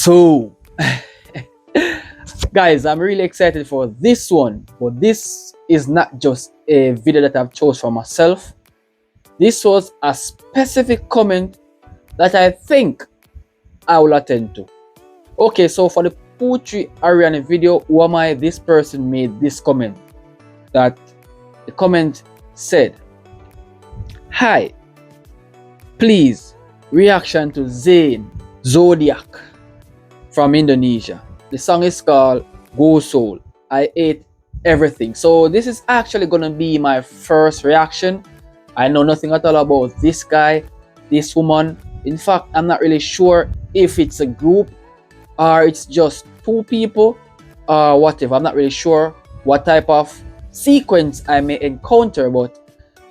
So, guys, I'm really excited for this one, but this is not just a video that I've chose for myself. This was a specific comment that I think I will attend to. Okay, so for the poetry Ariana video, who am I? This person made this comment. That the comment said, "Hi, please reaction to Zayyan XODIAC from Indonesia. The song is called GSOUL. I ate everything." So this is actually gonna be my first reaction. I know nothing at all about this guy, this woman. In fact, I'm not really sure if it's a group or it's just two people or whatever. I'm not really sure what type of sequence I may encounter, but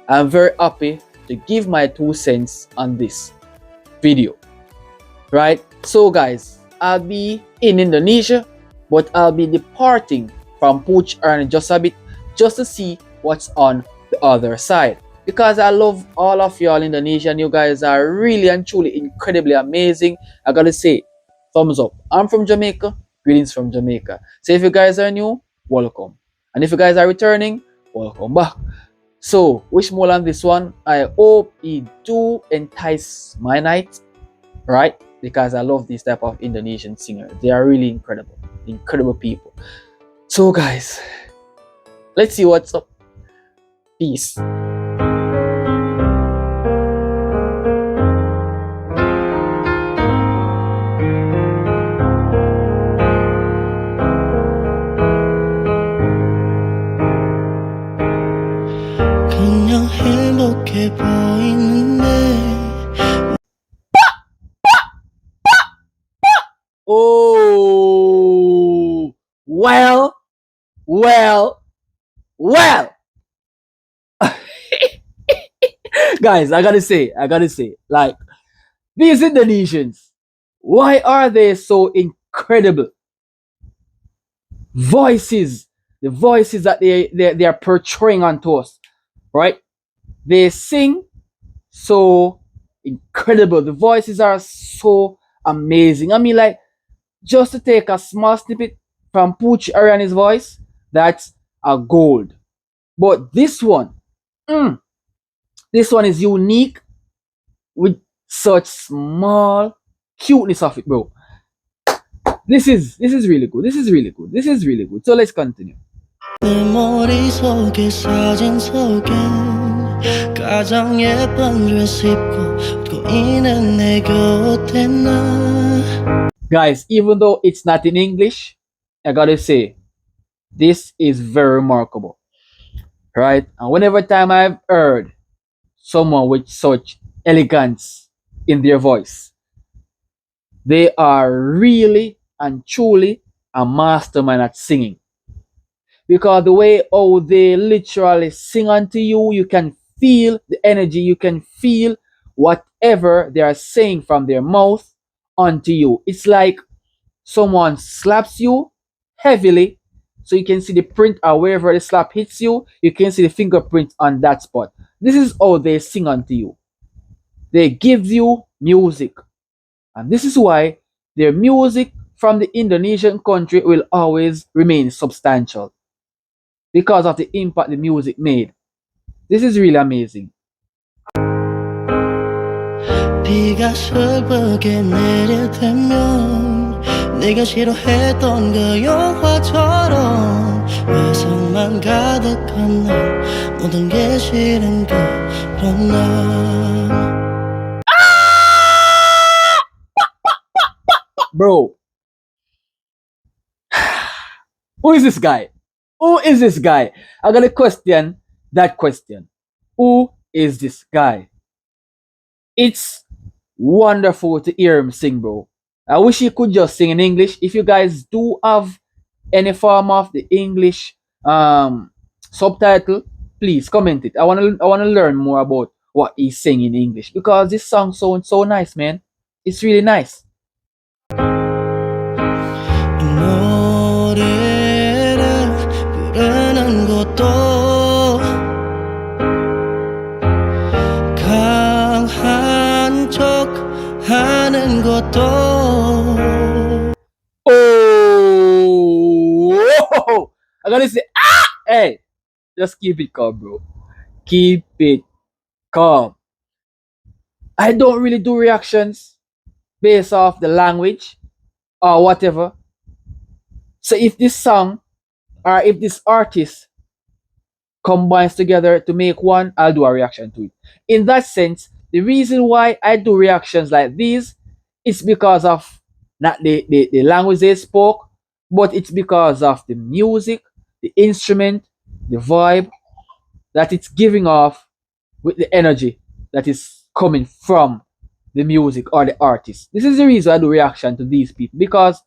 I'm very happy to give my 2 cents on this video. Right? So guys, I'll be in Indonesia, but I'll be departing from Pooch Earn just a bit, just to see what's on the other side. Because I love all of y'all Indonesian. You guys are really and truly incredibly amazing. I gotta say, thumbs up. I'm from Jamaica. Greetings from Jamaica. So if you guys are new, welcome. And if you guys are returning, welcome back. So, wish more on this one. I hope it do entice my night, right? Because I love this type of Indonesian singer. They are really incredible. Incredible people. So guys, let's see what's up. Peace. 그냥 행복해 보이는데 Oh, well. Guys, I gotta say, like, these Indonesians, why are they so incredible? Voices, the voices that they are portraying onto us, right? They sing so incredible. The voices are so amazing. I mean, like, just to take a small snippet from Pooch Ariana's voice, that's a gold. But this one is unique with such small cuteness of it, bro. This is really good. This is really good. So let's continue. 내 머릿속에 사진 속엔 가장 예쁜 드레스 입고 웃고 있는 내 곁에 나 Guys, even though it's not in English, I gotta say, this is very remarkable, right? And whenever time I've heard someone with such elegance in their voice, they are really and truly a mastermind at singing. Because the way how they literally sing unto you, you can feel the energy, you can feel whatever they are saying from their mouth onto you. It's like someone slaps you heavily, so you can see the print, or wherever the slap hits you, you can see the fingerprint on that spot. This is how they sing unto you. They give you music. And this is why their music from the Indonesian country will always remain substantial, because of the impact the music made. This is really amazing. 비가 슬프게 내릴 때면 네가 싫어했던 그 영화처럼 회상만 가득한 날 모든 게 싫은 그런 날 Bro, who is this guy? Who is this guy? I gotta question that question. Who is this guy? It's wonderful to hear him sing, bro. I wish he could just sing in English. If you guys do have any form of the English subtitle, please comment it. I wanna learn more about what he's saying in English, because this song sounds so nice, man. It's really nice. 이 노래를 부르는 것도 강한 척 하는 것도 Hey, just keep it calm, bro. Keep it calm. I don't really do reactions based off the language or whatever. So if this song or if this artist combines together to make one, I'll do a reaction to it. In that sense, the reason why I do reactions like these is because of not the language they spoke, but it's because of the music, the instrument, the vibe that it's giving off with the energy that is coming from the music or the artist. This is the reason I do reaction to these people because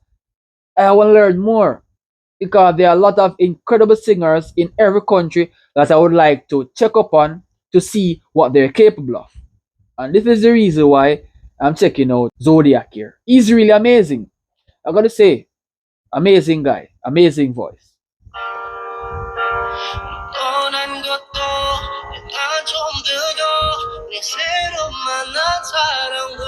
I want to learn more because there are a lot of incredible singers in every country that I would like to check up on to see what they're capable of. And this is the reason why I'm checking out Zodiac here. He's really amazing. I gotta say, amazing guy, amazing voice. 떠난 것도 내가 좀 들어 내 새로 만난 사랑도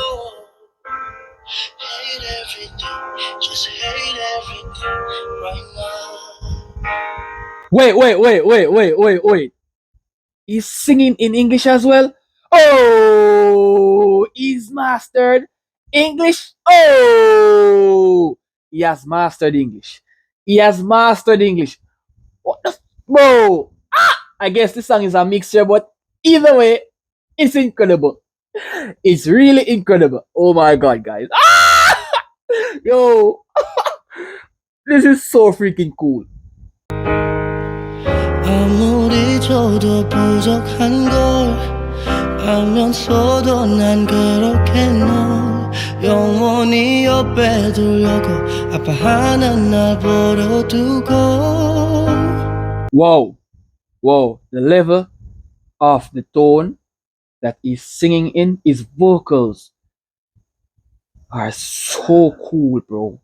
hate everything, just hate everything right now. Wait. He's singing in English as well. Oh, he's mastered English. Oh, he has mastered English. He has mastered English. What the bro? I guess this song is a mixture, but either way, it's incredible. It's really incredible. Oh my god, guys. Yo, this is so freaking cool. 아무리 줘도 부족한 걸 알면서도 난 그렇게 널 영원히 옆에 두려고 아파하는 날 버려두고 Wow, the level of the tone that he's singing in, his vocals are so cool, bro.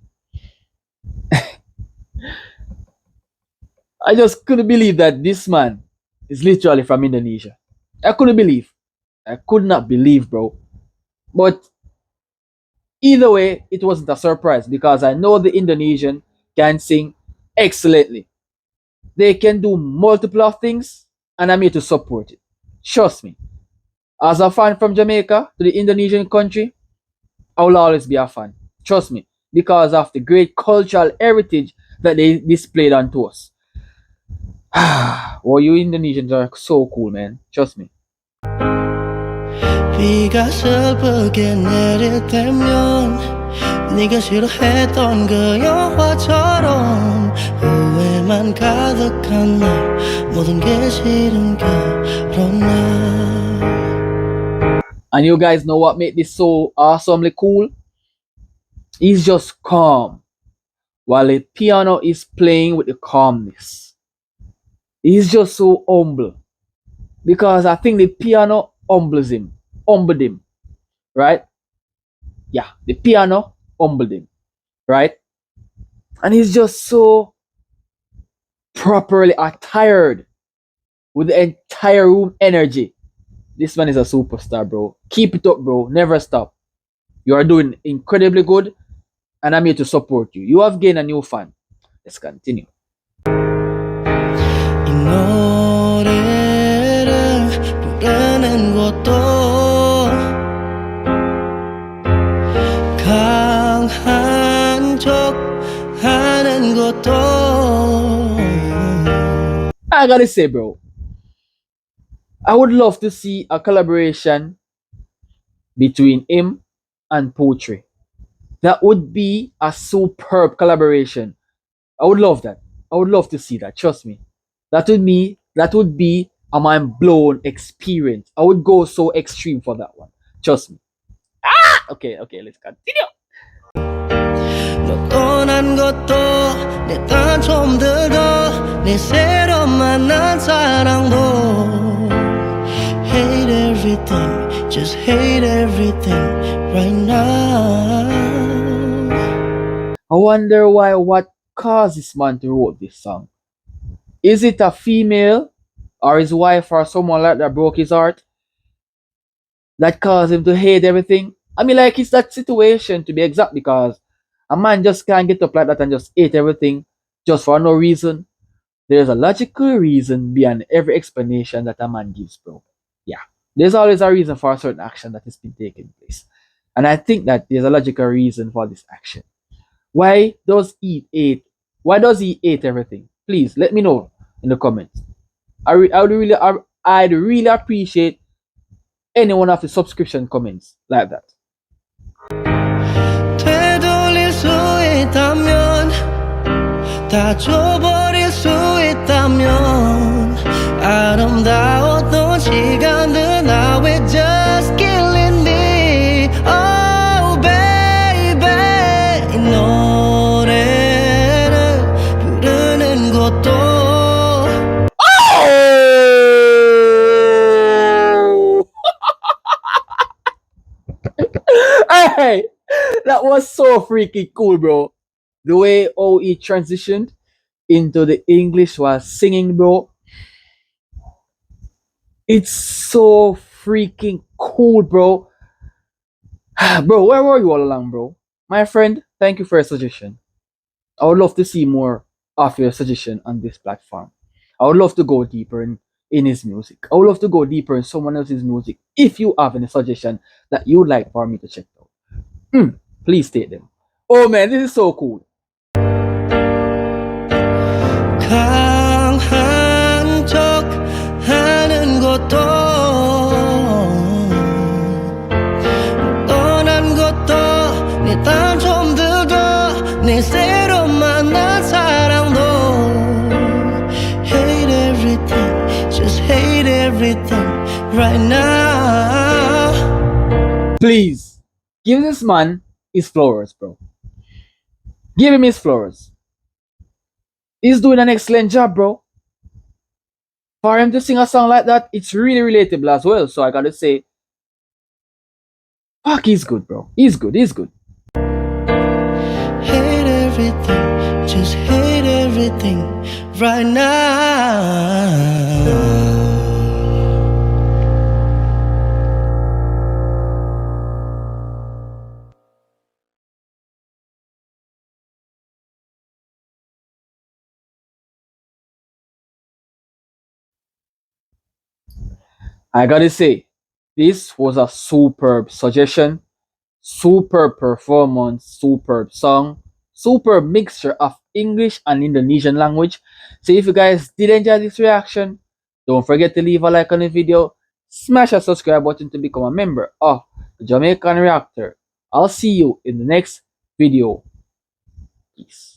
I just couldn't believe that this man is literally from Indonesia. I couldn't believe. I could not believe, bro. But either way, it wasn't a surprise because I know the Indonesian can sing excellently. They can do multiple of things, and I'm here to support it. Trust me. As a fan from Jamaica to the Indonesian country, I will always be a fan. Trust me. Because of the great cultural heritage that they displayed onto us. Well, you Indonesians are so cool, man. Trust me. 비가 슬프게 내릴 때면 네가 싫어했던 그 영화처럼 후회만 가득한 날 모든 게 싫은 결혼 날 And you guys know what made this so awesomely cool? He's just calm while the piano is playing with the calmness. He's just so humble because I think the piano humbled him, right? Yeah, the piano humbled him, right? And he's just so properly attired with the entire room energy. This man is a superstar, bro. Keep it up, bro. Never stop. You are doing incredibly good, and I'm here to support you. You have gained a new fan. Let's continue. 이 노래를 부르는 것도 강한 척 하는 것도 I gotta say, bro, I would love to see a collaboration between him and Poetry. That would be a superb collaboration. I would love that. I would love to see that. Trust me. That would be a mind blown experience. I would go so extreme for that one. Trust me. Okay, let's continue. 너 떠난 것도 내 단점들도 내 새로 만난 사랑도 hate everything, just hate everything right now. I wonder what caused this man to wrote this song. Is it a female or his wife or someone like that broke his heart that caused him to hate everything? I mean, like, it's that situation to be exact because a man just can't get up like that and just hate everything just for no reason. there's a logical reason behind every explanation that a man gives, bro. Yeah. There's always a reason for a certain action that has been taking place. And I think that there's a logical reason for this action. Why does he hate? Why does he hate everything? Please let me know in the comments. I'd really appreciate any one of the subscription comments like that. 되돌릴 수 있다면 다 줘버릴 수 있다면 아름다웠던 시간들 now it's just killing me oh baby 이 노래를 부르는 것도 Hey, that was so freaking cool, bro. The way how he transitioned into the English while singing, bro. It's so freaking cool, bro. Bro, where were you all along, bro? My friend, thank you for your suggestion. I would love to see more of your suggestion on this platform. I would love to go deeper in his music. I would love to go deeper in someone else's music. If you have any suggestion that you would like for me to check out, please state them. Oh man, this is so cool. 강한 척 하는 것도 떠난 것도 내 단점들도 내 새로 만난 사랑도 hate everything just hate everything right now Please give this man his flowers, bro. Give him his flowers. He's doing an excellent job, bro. For him to sing a song like that, it's really relatable as well. So I gotta say, fuck, he's good, bro. He's good. He's good. hate everything just hate everything right now I gotta say, this was a superb suggestion, superb performance, superb song, superb mixture of English and Indonesian language. So if you guys did enjoy this reaction, don't forget to leave a like on the video, smash a subscribe button to become a member of the Jamaican Reactor. I'll see you in the next video. Peace.